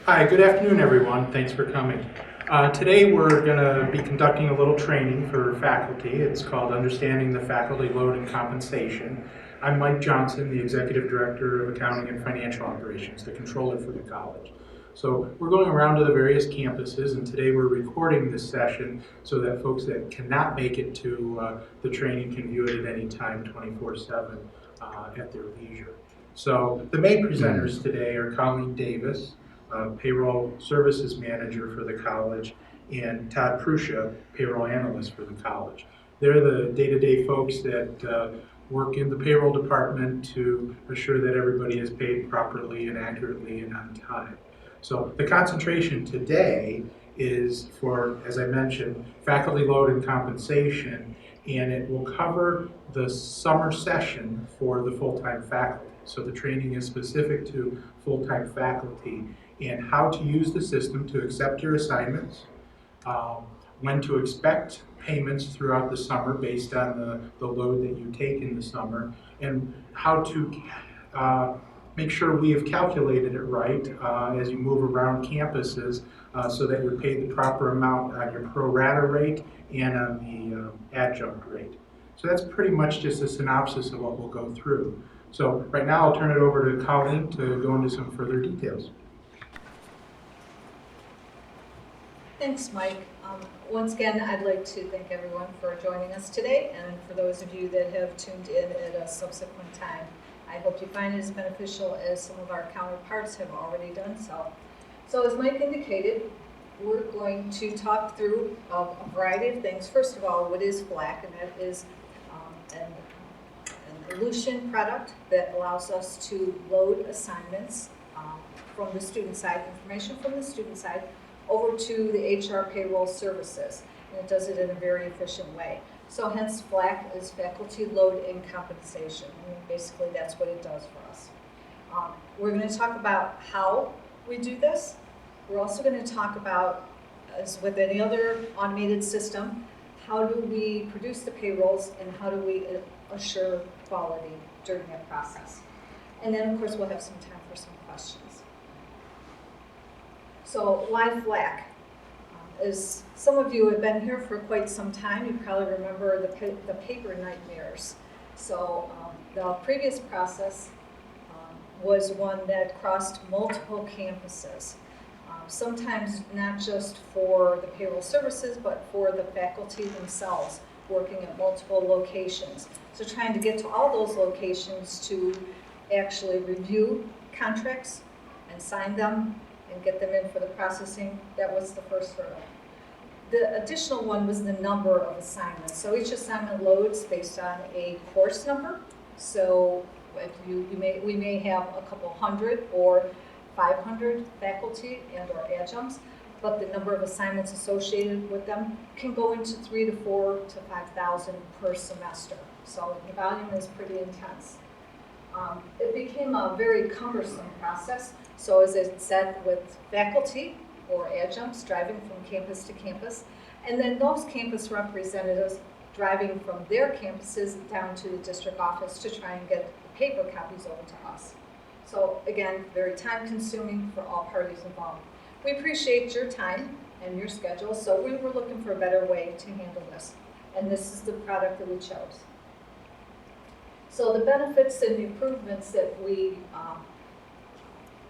Hi, good afternoon, everyone. Thanks for coming. Today we're going to be conducting a little training for faculty. It's called Understanding the Faculty Load and Compensation. I'm Mike Johnson, the Executive Director of Accounting and Financial Operations, the controller for the college. So we're going around to the various campuses, and today we're recording this session so that folks that cannot make it to the training can view it at any time, 24/7, at their leisure. So the main presenters today are Colleen Davis, payroll services manager for the college, and Todd Pruscia, payroll analyst for the college. They're the day-to-day folks that work in the payroll department to assure that everybody is paid properly and accurately and on time. So the concentration today is for, as I mentioned, faculty load and compensation, and it will cover the summer session for the full-time faculty. So the training is specific to full-time faculty and how to use the system to accept your assignments, when to expect payments throughout the summer based on the load that you take in the summer, and how to make sure we have calculated it right as you move around campuses so that you're paid the proper amount on your pro rata rate and on the adjunct rate. So that's pretty much just a synopsis of what we'll go through. So right now I'll turn it over to Colleen to go into some further details. Thanks, Mike. Once again, I'd like to thank everyone for joining us today, and for those of you that have tuned in at a subsequent time. I hope you find it as beneficial as some of our counterparts have already done so. So as Mike indicated, we're going to talk through a variety of things. First of all, what is FLAC? And that is an elution product that allows us to load assignments from the student side, information from the student side, over to the HR payroll services, and it does it in a very efficient way. So hence FLAC is faculty load and compensation. I mean, basically that's what it does for us. We're going to talk about how we do this. We're also going to talk about, as with any other automated system, how do we produce the payrolls and how do we assure quality during that process. And then of course we'll have some time for some questions. So why FLAC? As some of you have been here for quite some time, you probably remember the paper nightmares. So the previous process was one that crossed multiple campuses. Sometimes not just for the payroll services, but for the faculty themselves working at multiple locations. So trying to get to all those locations to actually review contracts and sign them and get them in for the processing, that was the first hurdle. The additional one was the number of assignments. So each assignment loads based on a course number. So if we may have a couple hundred or 500 faculty and or adjuncts, but the number of assignments associated with them can go into 3,000 to 4,000 to 5,000 per semester. So the volume is pretty intense. It became a very cumbersome process. So as I said, with faculty or adjuncts driving from campus to campus, and then those campus representatives driving from their campuses down to the district office to try and get the paper copies over to us. So again, very time consuming for all parties involved. We appreciate your time and your schedule, so we were looking for a better way to handle this. And this is the product that we chose. So the benefits and the improvements that we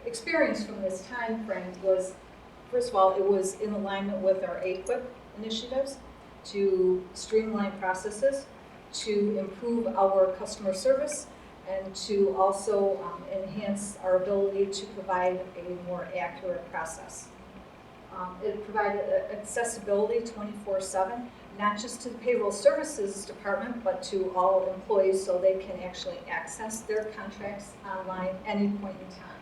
experienced from this time frame was, first of all, it was in alignment with our AQUIP initiatives to streamline processes, to improve our customer service, and to also enhance our ability to provide a more accurate process. It provided accessibility 24/7, not just to the payroll services department, but to all employees so they can actually access their contracts online any point in time.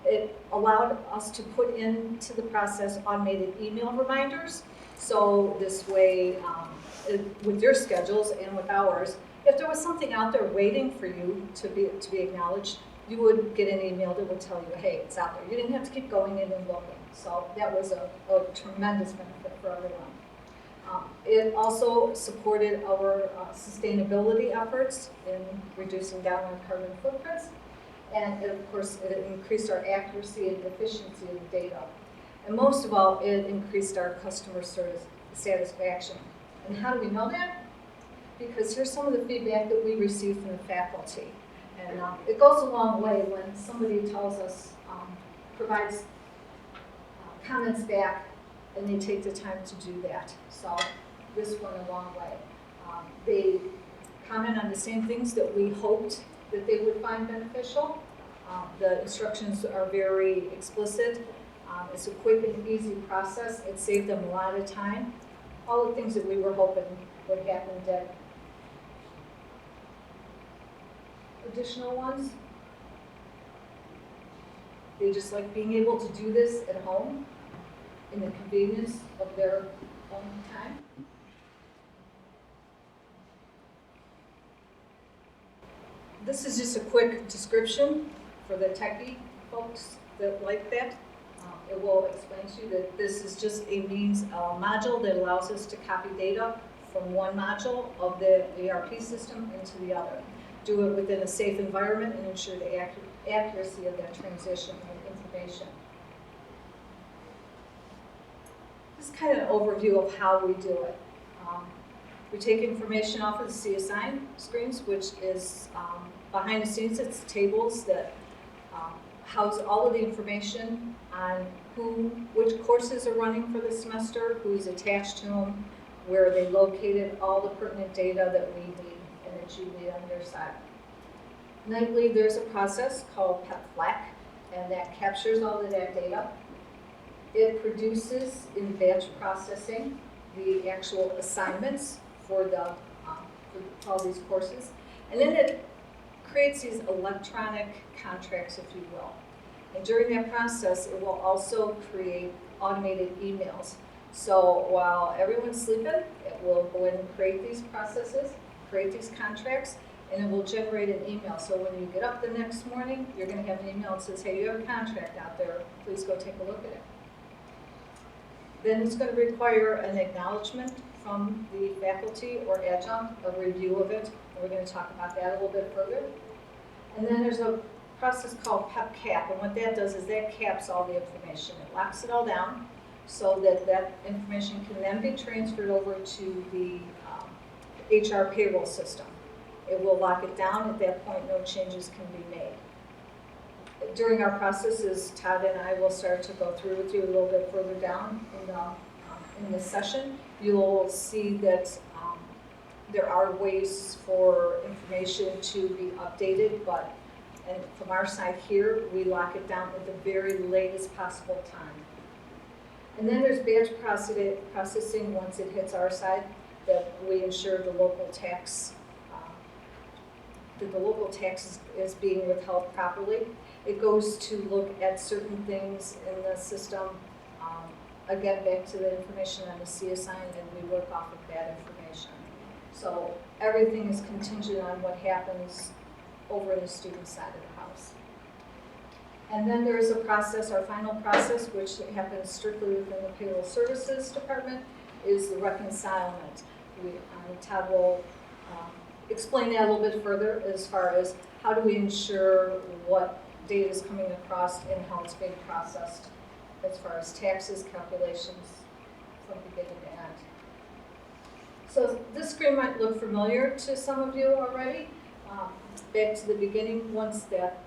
It allowed us to put into the process automated email reminders, so this way, with your schedules and with ours, if there was something out there waiting for you to be acknowledged, you would get an email that would tell you, hey, it's out there. You didn't have to keep going in and looking. So that was a tremendous benefit for everyone. It also supported our sustainability efforts in reducing down our carbon footprints. And of course, it increased our accuracy and efficiency of the data. And most of all, it increased our customer service satisfaction. And how do we know that? Because here's some of the feedback that we received from the faculty. And it goes a long way when somebody tells us, provides comments back, and they take the time to do that. So this went a long way. They comment on the same things that we hoped that they would find beneficial. The instructions are very explicit. It's a quick and easy process. It saved them a lot of time. All the things that we were hoping would happen did. Additional ones. They just like being able to do this at home in the convenience of their own time. This is just a quick description for the techie folks that like that. It will explain to you that this is just a means, a module that allows us to copy data from one module of the ERP system into the other. Do it within a safe environment and ensure the accuracy of that transition of information. This is kind of an overview of how we do it. We take information off of the CSI screens, which is behind the scenes. It's tables that house all of the information on which courses are running for the semester, who's attached to them, where they located, all the pertinent data that we need and that you need on your side. Nightly, there's a process called FLAC, and that captures all of that data. It produces, in batch processing, the actual assignments for all these courses. And then it creates these electronic contracts, if you will. And during that process, it will also create automated emails. So while everyone's sleeping, it will go in and create these processes, create these contracts, and it will generate an email. So when you get up the next morning, you're going to have an email that says, hey, you have a contract out there. Please go take a look at it. Then it's going to require an acknowledgement from the faculty or adjunct, a review of it. And we're going to talk about that a little bit further. And then there's a process called PEP-CAP, and what that does is that caps all the information. It locks it all down so that that information can then be transferred over to the HR payroll system. It will lock it down. At that point, no changes can be made. During our processes, Todd and I will start to go through with you a little bit further down in this session. You'll see that there are ways for information to be updated, and from our side here, we lock it down at the very latest possible time. And then there's batch processing once it hits our side, that we ensure the local tax is being withheld properly. It goes to look at certain things in the system. Again, back to the information on the CSI, and we work off of that information. So everything is contingent on what happens over in the student side of the house. And then there is a process, our final process, which happens strictly within the payroll services department, is the reconcilement. Todd will explain that a little bit further as far as how do we ensure what data is coming across and how it's being processed as far as taxes, calculations from beginning to end. So this screen might look familiar to some of you already. Back to the beginning, once that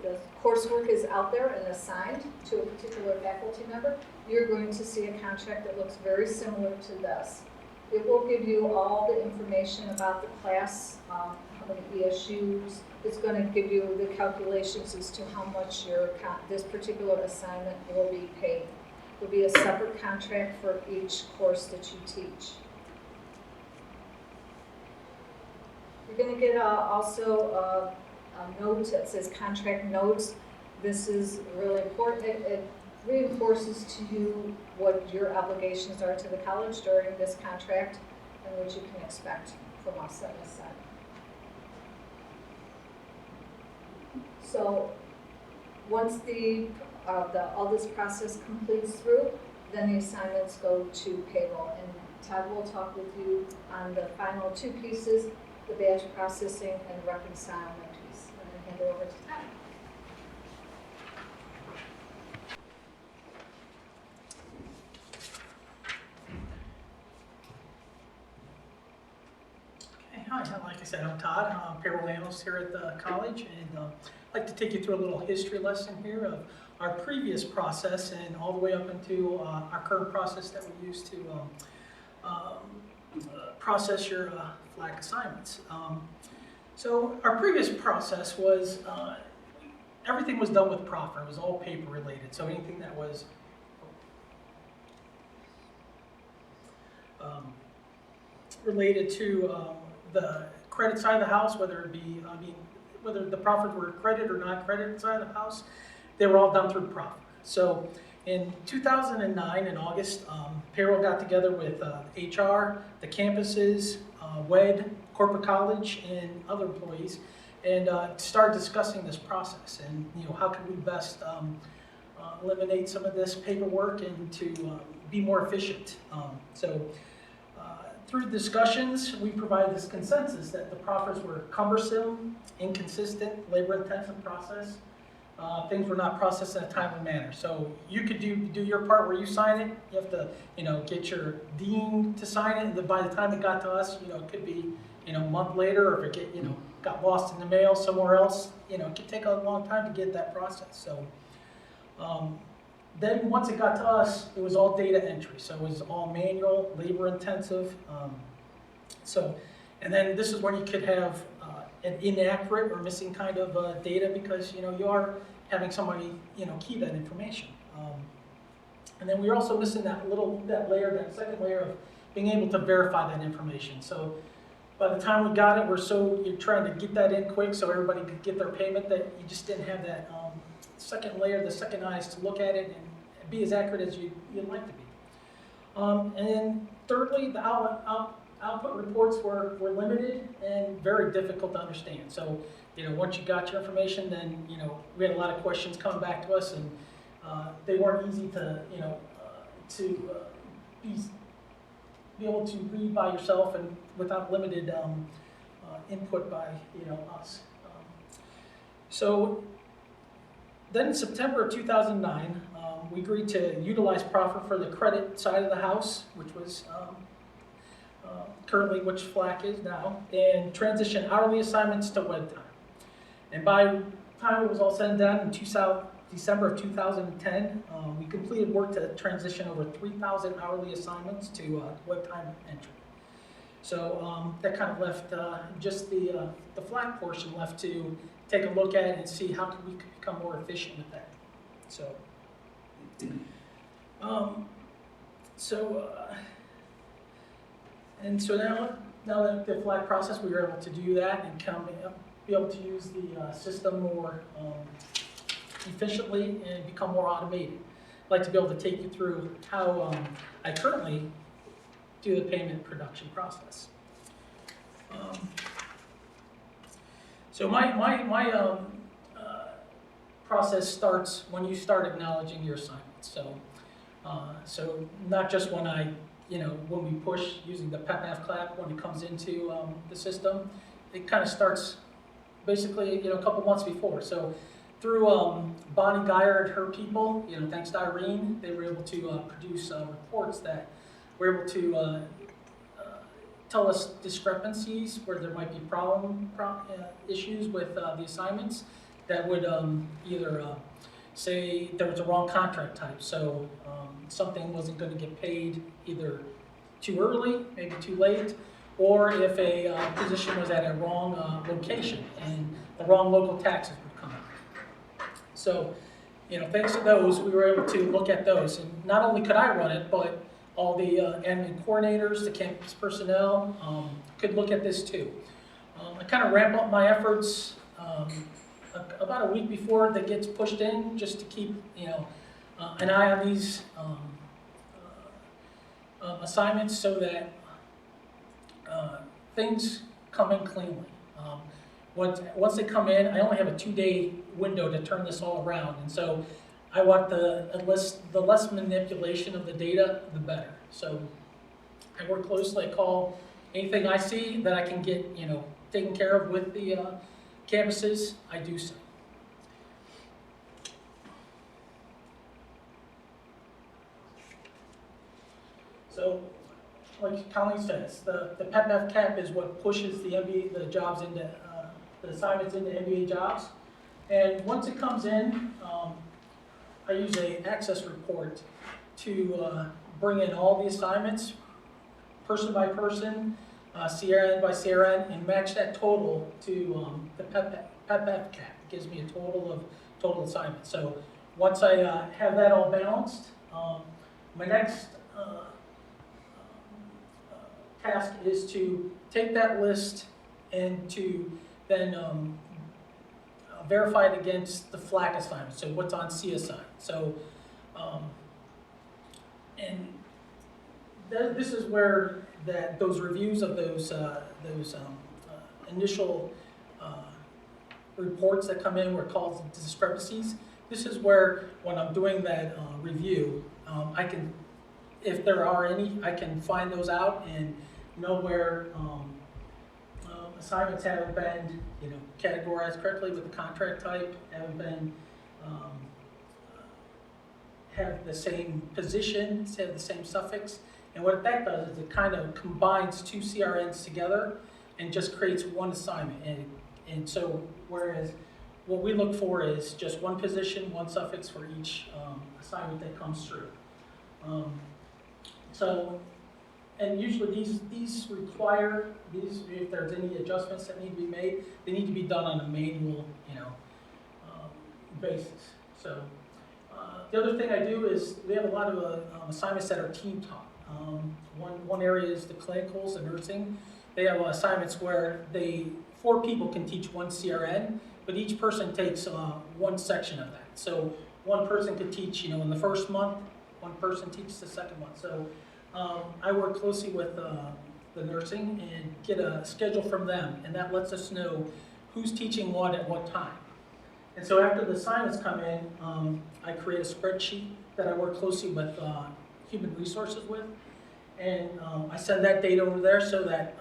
the coursework is out there and assigned to a particular faculty member, you're going to see a contract that looks very similar to this. It will give you all the information about the class, how many ESUs. It's going to give you the calculations as to how much this particular assignment will be paid. There will be a separate contract for each course that you teach. You're going to get also a note that says contract notes. This is really important. It reinforces to you what your obligations are to the college during this contract and what you can expect from us on this side. So once all this process completes through, then the assignments go to payroll. And Todd will talk with you on the final two pieces, the batch processing and reconcilement piece. I'm going to hand it over to Todd. said, I'm Todd, I'm a payroll analyst here at the college, and I'd like to take you through a little history lesson here of our previous process and all the way up into our current process that we use to process your FLAC assignments. So our previous process was, everything was done with proffer. It was all paper related, so anything that was related to the credit side of the house, whether it be, whether the profits were credit or not credit side of the house, they were all done through proffer. So in 2009, in August, payroll got together with HR, the campuses, WED, corporate college, and other employees, and started discussing this process and how can we best eliminate some of this paperwork and to be more efficient. Through discussions, we provided this consensus that the proffers were cumbersome, inconsistent, labor-intensive process. Things were not processed in a timely manner. So you could do your part where you sign it. You have to, get your dean to sign it, and then by the time it got to us, it could be, a month later, or if it got lost in the mail somewhere else. It could take a long time to get that process. So. Then once it got to us, it was all data entry. So it was all manual, labor intensive. And then this is when you could have an inaccurate or missing kind of data because you are having somebody key that information. And then we're also missing that second layer of being able to verify that information. So by the time we got it, you're trying to get that in quick so everybody could get their payment that you just didn't have that second layer, the second eyes to look at it and be as accurate as you'd like to be. And then thirdly, the output reports were limited and very difficult to understand. So, once you got your information, then, we had a lot of questions coming back to us, and they weren't easy to, be able to read by yourself and without limited input by, us. Then in September of 2009, we agreed to utilize proffer for the credit side of the house, which was currently which FLAC is now, and transition hourly assignments to web time. And by the time it was all said and done in December of 2010, we completed work to transition over 3,000 hourly assignments to web time entry. So that kind of left just the FLAC portion left to take a look at it and see how we could become more efficient with that. So now that the FLAC process, we were able to do that and be able to use the system more efficiently and become more automated. I'd like to be able to take you through how I currently do the payment production process. So my process starts when you start acknowledging your assignments. So not just when when we push using the PEPMAF clap when it comes into the system, it kind of starts basically a couple months before. So through Bonnie Geyer and her people, thanks to Irene, they were able to produce reports that were able to tell us discrepancies where there might be issues with the assignments that would either say there was a wrong contract type, so something wasn't going to get paid either too early, maybe too late, or if a position was at a wrong location and the wrong local taxes would come out. So, thanks to those, we were able to look at those, and not only could I run it, but all the admin coordinators, the campus personnel could look at this too. I kind of ramp up my efforts about a week before that gets pushed in, just to keep an eye on these assignments so that things come in cleanly. Once they come in, I only have a 2-day window to turn this all around, and so I want the less manipulation of the data, the better. So I work closely. I call anything I see that I can get taken care of with the campuses. I do so. So like Colleen says, the PEPF cap is what pushes the MBA, the jobs into, the assignments into MBA jobs. And once it comes in, I use a access report to bring in all the assignments, person by person, CRN by CRN, and match that total to the PEPF cap. It gives me a total of total assignments. So once I have that all balanced, my next task is to take that list and to then verify it against the FLAC assignment, so what's on CSI. So, and this is where those reviews of those initial reports that come in were called discrepancies. This is where, when I'm doing that review, I can, if there are any, I can find those out and know where assignments haven't been, categorized correctly with the contract type, haven't been, have the same position, have the same suffix. And what that does is it kind of combines two CRNs together and just creates one assignment. And so, whereas what we look for is just one position, one suffix for each assignment that comes through. And usually these require, if there's any adjustments that need to be made, they need to be done on a manual, basis. So the other thing I do is we have a lot of assignments that are team taught. One area is the clinicals, the nursing. They have assignments where 4 people can teach one CRN, but each person takes one section of that. So one person could teach, in the first month, one person teaches the second month. So I work closely with the nursing and get a schedule from them, and that lets us know who's teaching what at what time. And so after the assignments come in, I create a spreadsheet that I work closely with human resources with, and I send that data over there so that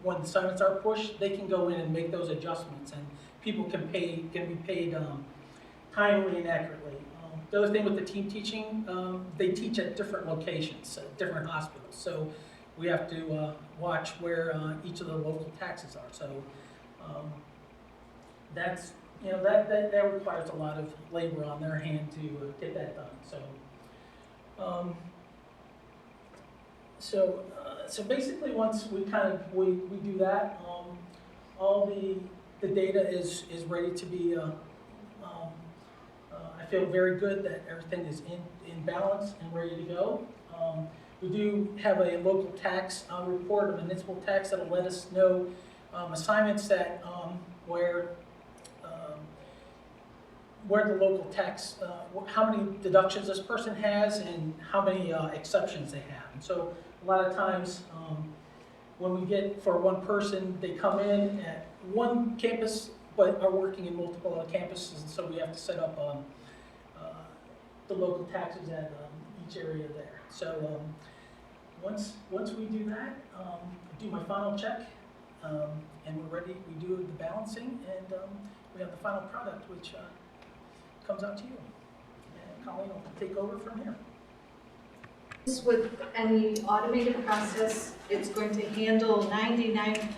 when the assignments are pushed, they can go in and make those adjustments, and people can be paid timely and accurately. The other thing with the team teaching, they teach at different locations, at different hospitals. So we have to watch where each of the local taxes are. So that's, that requires a lot of labor on their hand to get that done. So basically, once we do that, all the data is ready to be. I feel very good that everything is in balance and ready to go. We do have a local tax report, a municipal tax, that'll let us know assignments that where the local tax, how many deductions this person has and how many exceptions they have. And so a lot of times when we get for one person, they come in at one campus but are working in multiple other campuses, and so we have to set up the local taxes at each area there. So once we do that, I do my final check, and we're ready. We do the balancing, and we have the final product, which comes out to you. And Colleen will take over from here. With any automated process, it's going to handle 99%,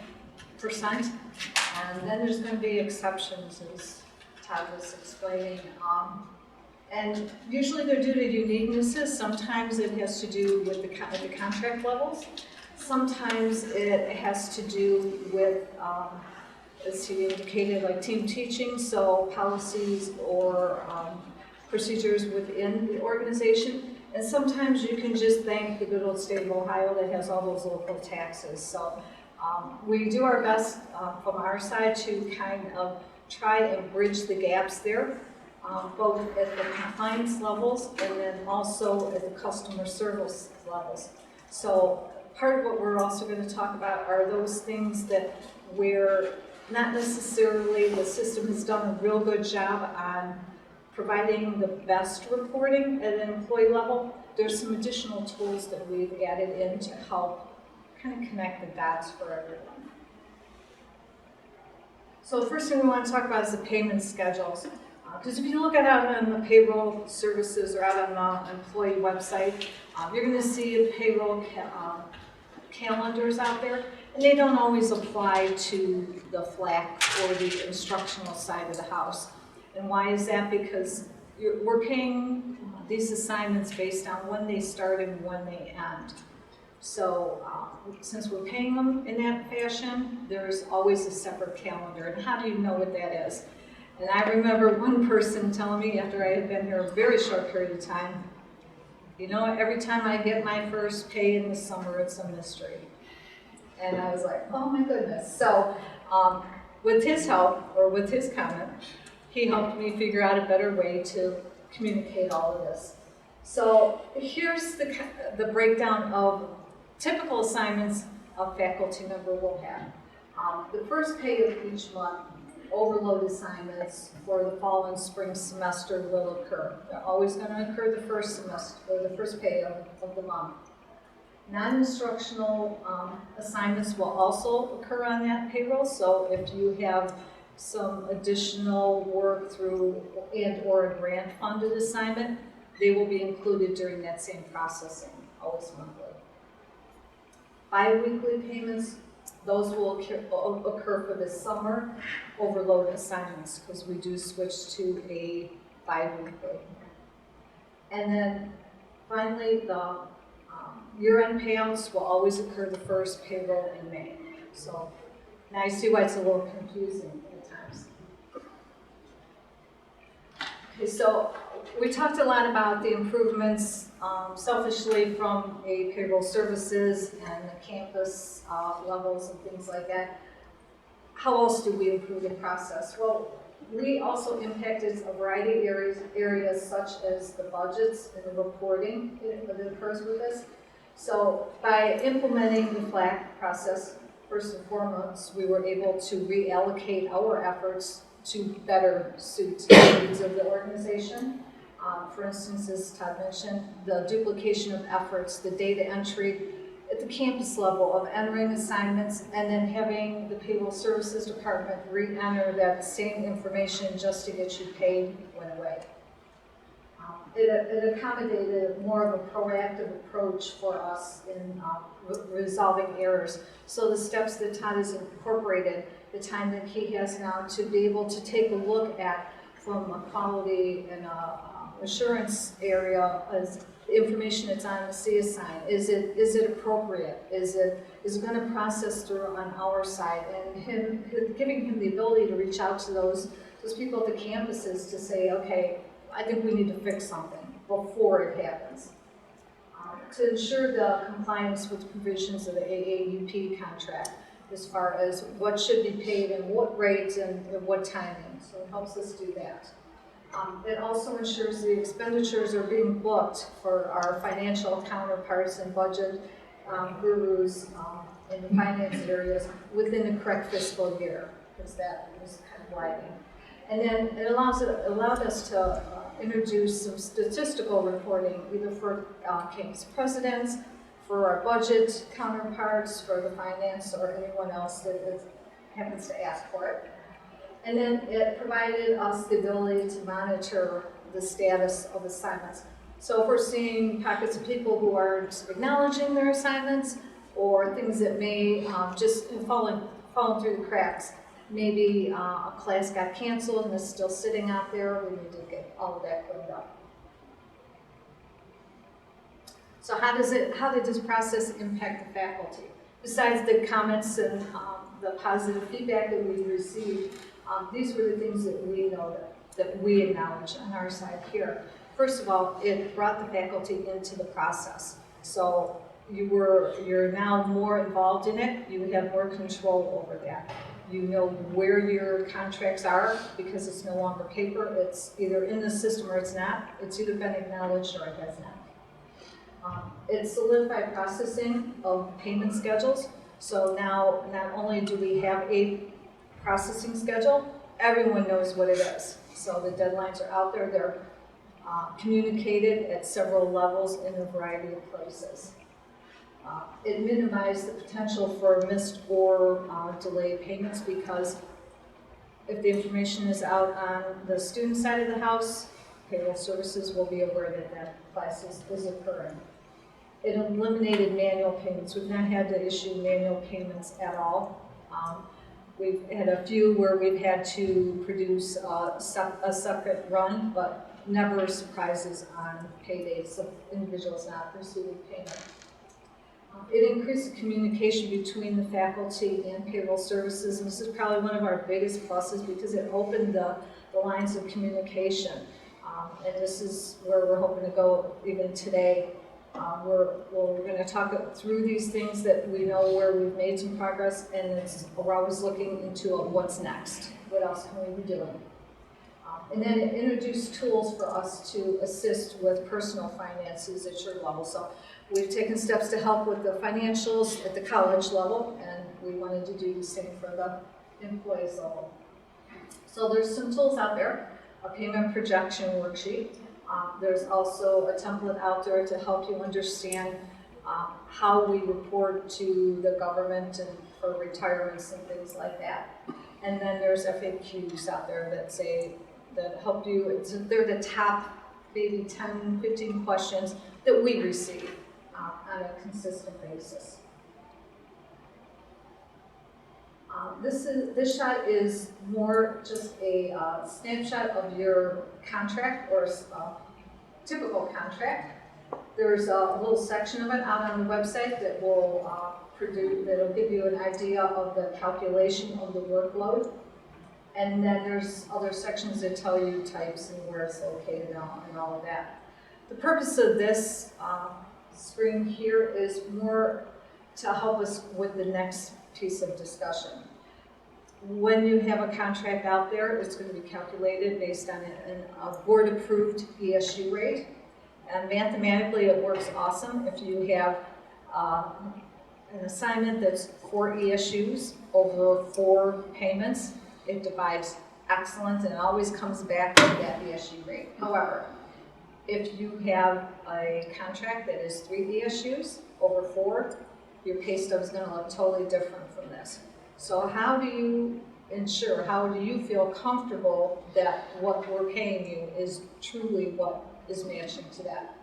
and then there's going to be exceptions, as Todd was explaining. And usually they're due to uniquenesses. Sometimes it has to do with the contract levels. Sometimes it has to do with, as he indicated, like team teaching, so policies or procedures within the organization. And sometimes you can just thank the good old state of Ohio that has all those local taxes. So we do our best from our side to kind of try and bridge the gaps there. Both at the compliance levels and then also at the customer service levels. So part of what we're also going to talk about are those things that we're not necessarily, the system has done a real good job on providing the best reporting at an employee level. There's some additional tools that we've added in to help kind of connect the dots for everyone. So the first thing we want to talk about is the payment schedules. Because if you look at out on the payroll services or out on the employee website, you're going to see a payroll calendars out there, and they don't always apply to the FLAC or the instructional side of the house. And why is that? Because we're paying these assignments based on when they start and when they end. So since we're paying them in that fashion, there's always a separate calendar. And how do you know what that is? And I remember one person telling me after I had been here a very short period of time, you know, every time I get my first pay in the summer, it's a mystery. And I was like, oh my goodness. So with his help, or with his comment, he helped me figure out a better way to communicate all of this. So here's the breakdown of typical assignments a faculty member will have. The first pay of each month, overload assignments for the fall and spring semester will occur. They're always going to occur the first semester, or the first pay of the month. Non-instructional assignments will also occur on that payroll, so if you have some additional work through and or a grant funded assignment, they will be included during that same processing, always monthly. Bi-weekly payments, those will occur for the summer overload assignments, because we do switch to a bi-weekly. And then finally, the year-end payouts will always occur the first payroll in May. So now you see why it's a little confusing at times. Okay, so we talked a lot about the improvements selfishly from a payroll services and the campus levels and things like that. How else do we improve the process? Well, we also impacted a variety of areas such as the budgets and the reporting that occurs with this. So by implementing the FLAC process, first and foremost, we were able to reallocate our efforts to better suit the needs of the organization. For instance, as Todd mentioned, the duplication of efforts, the data entry at the campus level of entering assignments and then having the payroll services department re-enter that same information just to get you paid went away. It accommodated more of a proactive approach for us in resolving errors. So the steps that Todd has incorporated, the time that he has now to be able to take a look at from a quality and assurance area as information that's on the CSI. Is it appropriate? Is it going to process through on our side? And giving him the ability to reach out to those people at the campuses to say, okay, I think we need to fix something before it happens. To ensure the compliance with provisions of the AAUP contract as far as what should be paid and what rates and what timing. So it helps us do that. It also ensures the expenditures are being booked for our financial counterparts and budget gurus in the finance areas within the correct fiscal year, because that was kind of lagging. And then it allowed us to introduce some statistical reporting, either for campus presidents, for our budget counterparts, for the finance, or anyone else that happens to ask for it. And then it provided us the ability to monitor the status of assignments. So if we're seeing pockets of people who aren't acknowledging their assignments, or things that may just fallen through the cracks, maybe a class got canceled and is still sitting out there, we need to get all of that cleaned up. So how did this process impact the faculty? Besides the comments and the positive feedback that we received, these were the things that we know that we acknowledge on our side here. First of all, it brought the faculty into the process. So you're now more involved in it. You have more control over that. You know where your contracts are because it's no longer paper. It's either in the system or it's not. It's either been acknowledged or it has not. It solidified processing of payment schedules. So now not only do we have a processing schedule, everyone knows what it is. So the deadlines are out there. They're communicated at several levels in a variety of places. It minimized the potential for missed or delayed payments because if the information is out on the student side of the house, payroll services will be aware that that class is occurring. It eliminated manual payments. We've not had to issue manual payments at all. We've had a few where we've had to produce a separate run, but never surprises on paydays of individuals not receiving payment. It increased the communication between the faculty and payroll services, and this is probably one of our biggest pluses because it opened the lines of communication. And this is where we're hoping to go even today. We're going to talk through these things that we know where we've made some progress, and we're always looking into what's next. What else can we be doing? And then it introduced tools for us to assist with personal finances at your level. So we've taken steps to help with the financials at the college level, and we wanted to do the same for the employees level. So there's some tools out there, a payment projection worksheet. There's also a template out there to help you understand how we report to the government and for retirements and things like that. And then there's FAQs out there that help you. They're the top maybe 10, 15 questions that we receive on a consistent basis. This shot is more just a snapshot of your contract or typical contract. There's a little section of it out on the website that that'll give you an idea of the calculation of the workload. And then there's other sections that tell you types and where it's located and all of that. The purpose of this screen here is more to help us with the next piece of discussion. When you have a contract out there, it's going to be calculated based on a board-approved ESU rate. And mathematically, it works awesome. If you have an assignment that's 4 ESUs over 4 payments, it divides excellent and always comes back with that ESU rate. However, if you have a contract that is 3 ESUs over 4, your pay stub is going to look totally different from this. So how do you feel comfortable that what we're paying you is truly what is matching to that?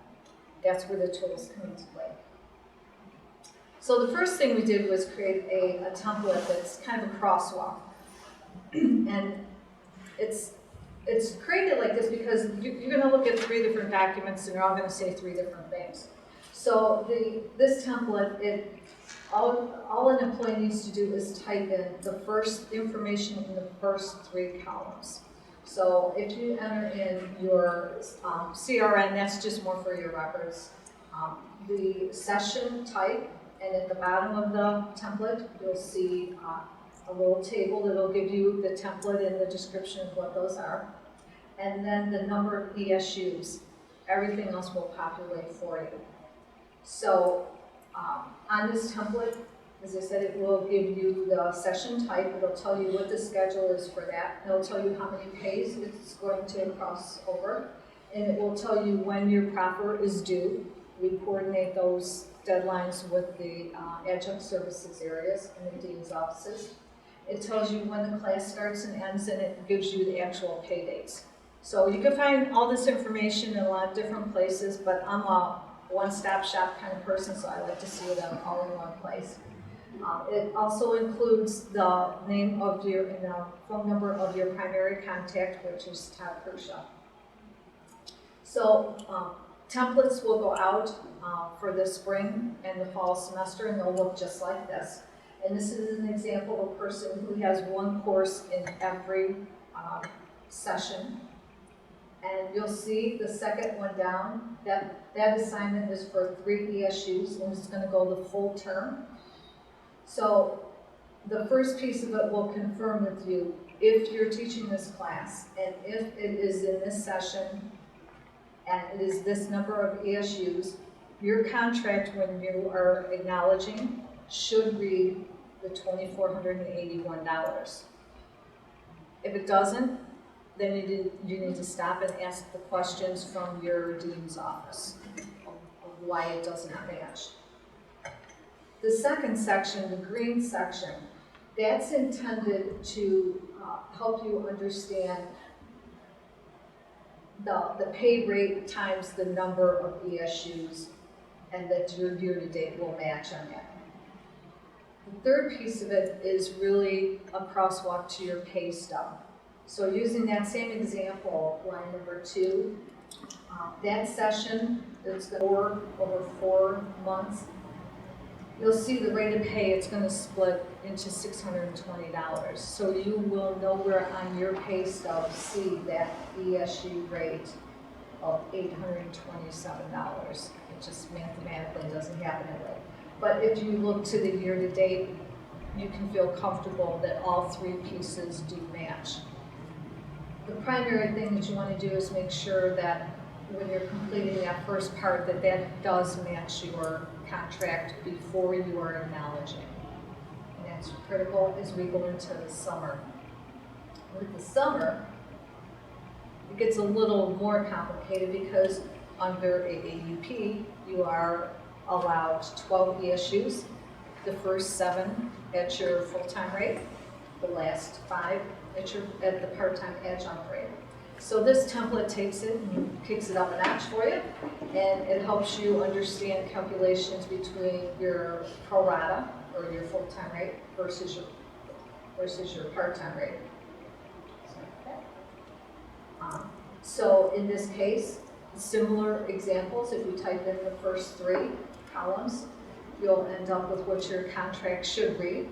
That's where the tools come into play. So the first thing we did was create a template that's kind of a crosswalk. And it's created like this because you're going to look at 3 different documents and they're all going to say 3 different things. So this template, all an employee needs to do is type in the first information in the first 3 columns. So if you enter in your CRN, that's just more for your records. The session type, and at the bottom of the template, you'll see a little table that'll give you the template and the description of what those are. And then the number of ESUs. Everything else will populate for you. So on this template, as I said, it will give you the session type. It'll tell you what the schedule is for that. It'll tell you how many pays it's going to cross over. And it will tell you when your proper is due. We coordinate those deadlines with the adjunct services areas and the dean's offices. It tells you when the class starts and ends, and it gives you the actual pay dates. So you can find all this information in a lot of different places, but I'm a one-stop shop kind of person, so I like to see it all in one place. It also includes the name of and the phone number of your primary contact, which is Todd Kershaw. So templates will go out for the spring and the fall semester, and they'll look just like this. And this is an example of a person who has 1 course in every session. And you'll see the second one down, that assignment is for 3 ESUs, and it's going to go the full term. So the first piece of it will confirm with you if you're teaching this class, and if it is in this session, and it is this number of ESUs, your contract, when you are acknowledging, should read the $2,481. If it doesn't, then you need to stop and ask the questions from your dean's office of why it does not match. The second section, the green section, that's intended to help you understand the pay rate times the number of ESUs and that your year-to-date will match on that. The third piece of it is really a crosswalk to your pay stub. So using that same example, line number 2, that session, it's over 4 months, you'll see the rate of pay, it's going to split into $620. So you will nowhere on your pay stub see that ESU rate of $827. It just mathematically doesn't happen that way. But if you look to the year-to-date, you can feel comfortable that all 3 pieces do match. The primary thing that you want to do is make sure that when you're completing that first part, that that does match your contract before you are acknowledging. And that's critical as we go into the summer. With the summer, it gets a little more complicated because under AAUP, you are allowed 12 ESUs, the first 7 at your full-time rate, the last 5 at the part-time adjunct rate. So this template takes it and kicks it up a notch for you, and it helps you understand calculations between your pro rata, or your full-time rate, versus your part-time rate. So in this case, similar examples, if you type in the first 3 columns, you'll end up with what your contract should read.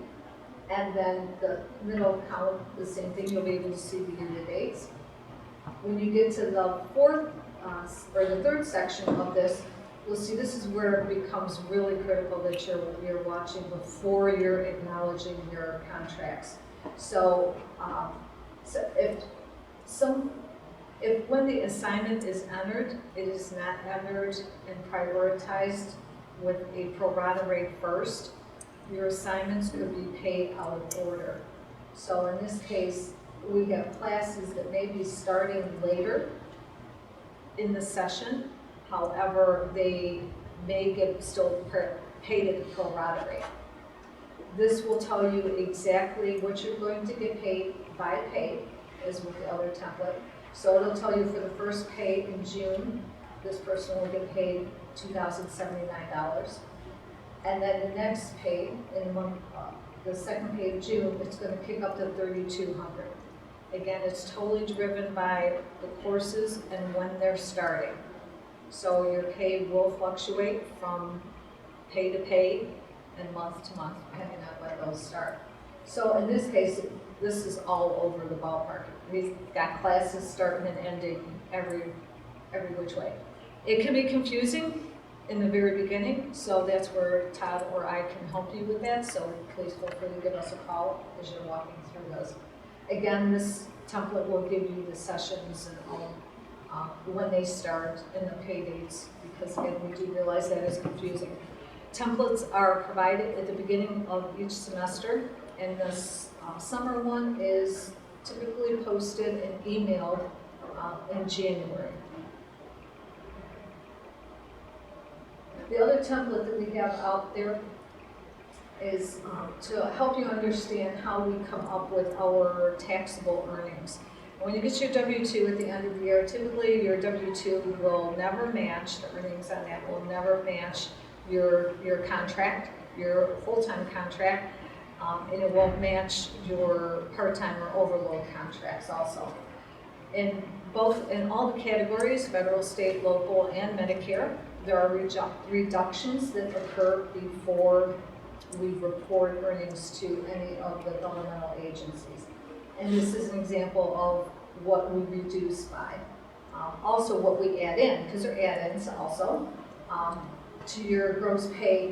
And then the middle column, the same thing, you'll be able to see the year-to-dates. When you get to the the third section of this, you'll see this is where it becomes really critical that you're watching before you're acknowledging your contracts. So, if when the assignment is entered, it is not entered and prioritized with a pro rata rate first, your assignments could be paid out of order. So in this case, we have classes that may be starting later in the session. However, they may get still paid at the pro rata rate. This will tell you exactly what you're going to get paid by pay, as with the other template. So it'll tell you for the first pay in June, this person will get paid $2,079. And then the next pay, the second pay of June, it's going to kick up to $3,200. Again, it's totally driven by the courses and when they're starting. So your pay will fluctuate from pay to pay and month to month, depending on when those start. So in this case, this is all over the ballpark. We've got classes starting and ending every which way. It can be confusing in the very beginning, so that's where Todd or I can help you with that, so please feel free to give us a call as you're walking through those. Again, this template will give you the sessions and all, when they start and the pay dates, because again, we do realize that is confusing. Templates are provided at the beginning of each semester, and this summer one is typically posted and emailed in January. The other template that we have out there is to help you understand how we come up with our taxable earnings. When you get your W-2 at the end of the year, typically your W-2 will never match, the earnings on that will never match your contract, your full-time contract, and it won't match your part-time or overload contracts also. In all the categories, federal, state, local, and Medicare, there are reductions that occur before we report earnings to any of the governmental agencies. And this is an example of what we reduce by. Also what we add in, because there are add-ins also. To your gross pay,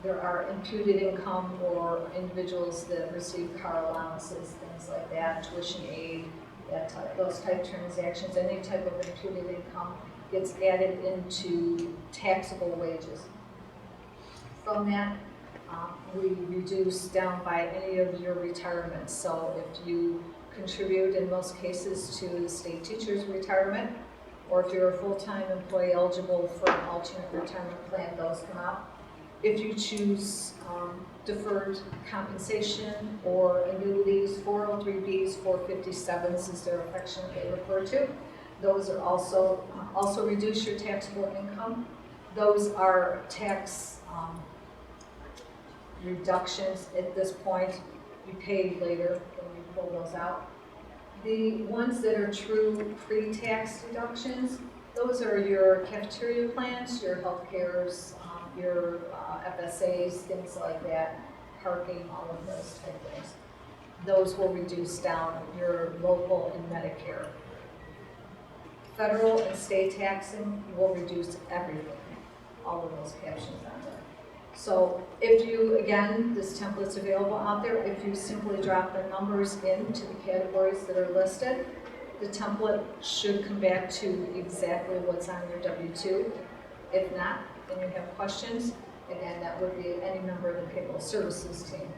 there are imputed income or individuals that receive car allowances, things like that, tuition aid, those type transactions, any type of imputed income gets added into taxable wages. From that, we reduce down by any of your retirements. So if you contribute in most cases to the state teacher's retirement, or if you're a full-time employee eligible for an alternate retirement plan, those come out. If you choose deferred compensation or annuities, 403Bs, 457s is their affectionately referred to. Those are also reduce your taxable income. Those are tax reductions at this point. You pay later when you pull those out. The ones that are true pre-tax deductions, those are your cafeteria plans, your health cares, your FSAs, things like that, parking, all of those type things. Those will reduce down your local and Medicare. Federal and state taxing will reduce everything, all of those captions on there. So if you, again, this template's available out there, if you simply drop the numbers into the categories that are listed, the template should come back to exactly what's on your W-2. If not, then you have questions, again, that would be any member of the payroll services team.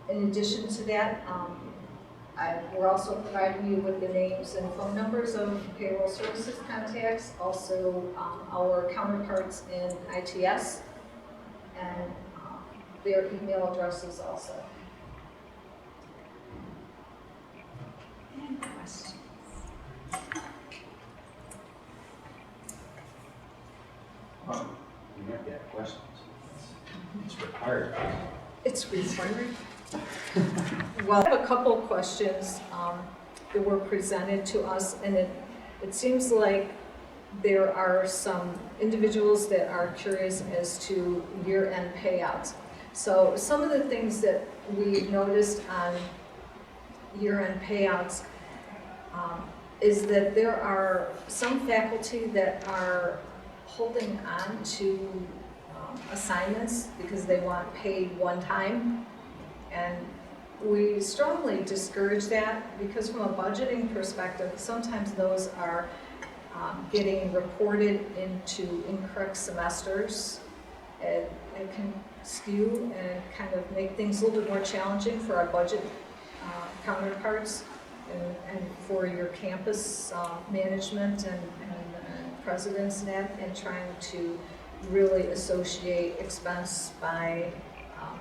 In addition to that, we're also providing you with the names and phone numbers of payroll services contacts, also our counterparts in ITS, and their email addresses also. Any questions? You have to have questions. It's required. It's required. Well, I have a couple of questions that were presented to us, and it seems like there are some individuals that are curious as to year-end payouts. So some of the things that we noticed on year-end payouts is that there are some faculty that are holding on to assignments because they want paid one time. And we strongly discourage that because from a budgeting perspective, sometimes those are getting reported into incorrect semesters. It can skew and kind of make things a little bit more challenging for our budget counterparts and for your campus management and presidents and trying to really associate expense by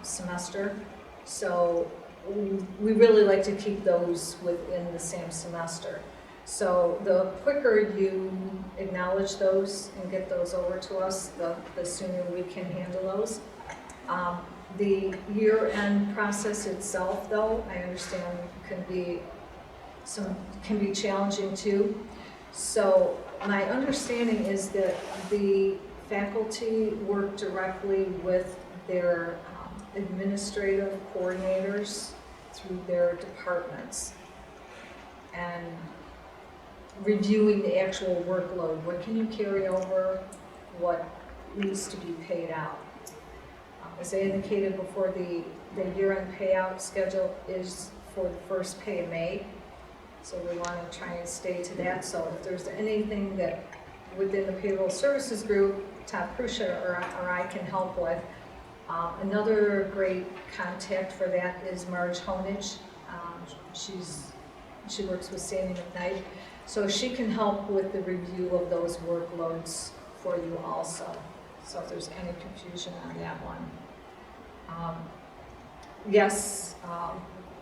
semester. So we really like to keep those within the same semester. So the quicker you acknowledge those and get those over to us, the sooner we can handle those. The year-end process itself, though, I understand can be challenging too. So my understanding is that the faculty work directly with their administrative coordinators through their departments and reviewing the actual workload. What can you carry over? What needs to be paid out? As I indicated before, the year-end payout schedule is for the first pay of May. So we want to try and stay to that. So if there's anything that within the payroll services group, Todd Prusha or I can help with, another great contact for that is Marge Honage. She works with Sandy McKnight. So she can help with the review of those workloads for you also. So if there's any confusion on that one. Yes,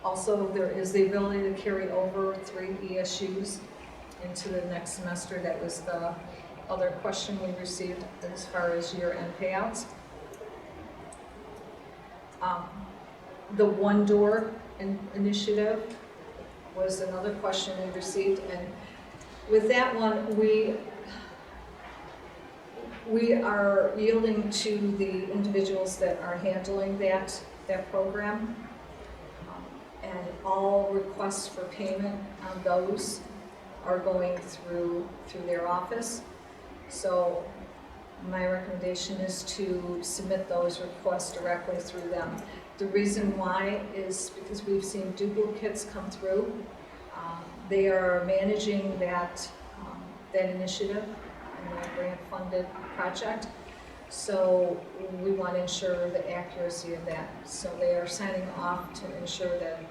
also there is the ability to carry over 3 ESUs into the next semester. That was the other question we received as far as year-end payouts. The one door initiative was another question we received, and with that one, we are yielding to the individuals that are handling that program, and all requests for payment on those are going through their office. So my recommendation is to submit those requests directly through them. The reason why is because we've seen duplicates come through. They are managing that initiative in a grant-funded project. So we want to ensure the accuracy of that. So they are signing off to ensure that,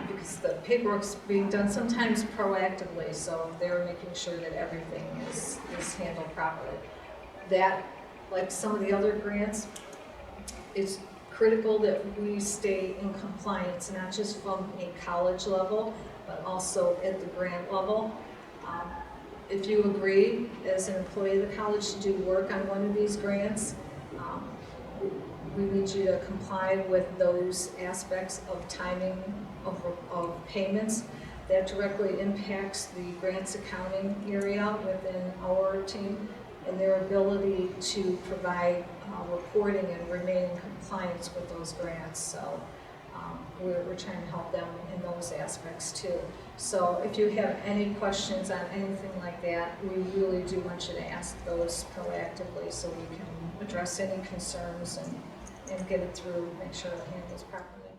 because the paperwork's being done sometimes proactively, so they're making sure that everything is handled properly. That, like some of the other grants, it's critical that we stay in compliance, not just from a college level, but also at the grant level. if you agree as an employee of the college to do work on one of these grants, we need you to comply with those aspects of timing of payments. That directly impacts the grants accounting area within our team and their ability to provide reporting and remain in compliance with those grants. So we're trying to help them in those aspects too. So if you have any questions on anything like that, we really do want you to ask those proactively so we can address any concerns and get it through, make sure it handles properly.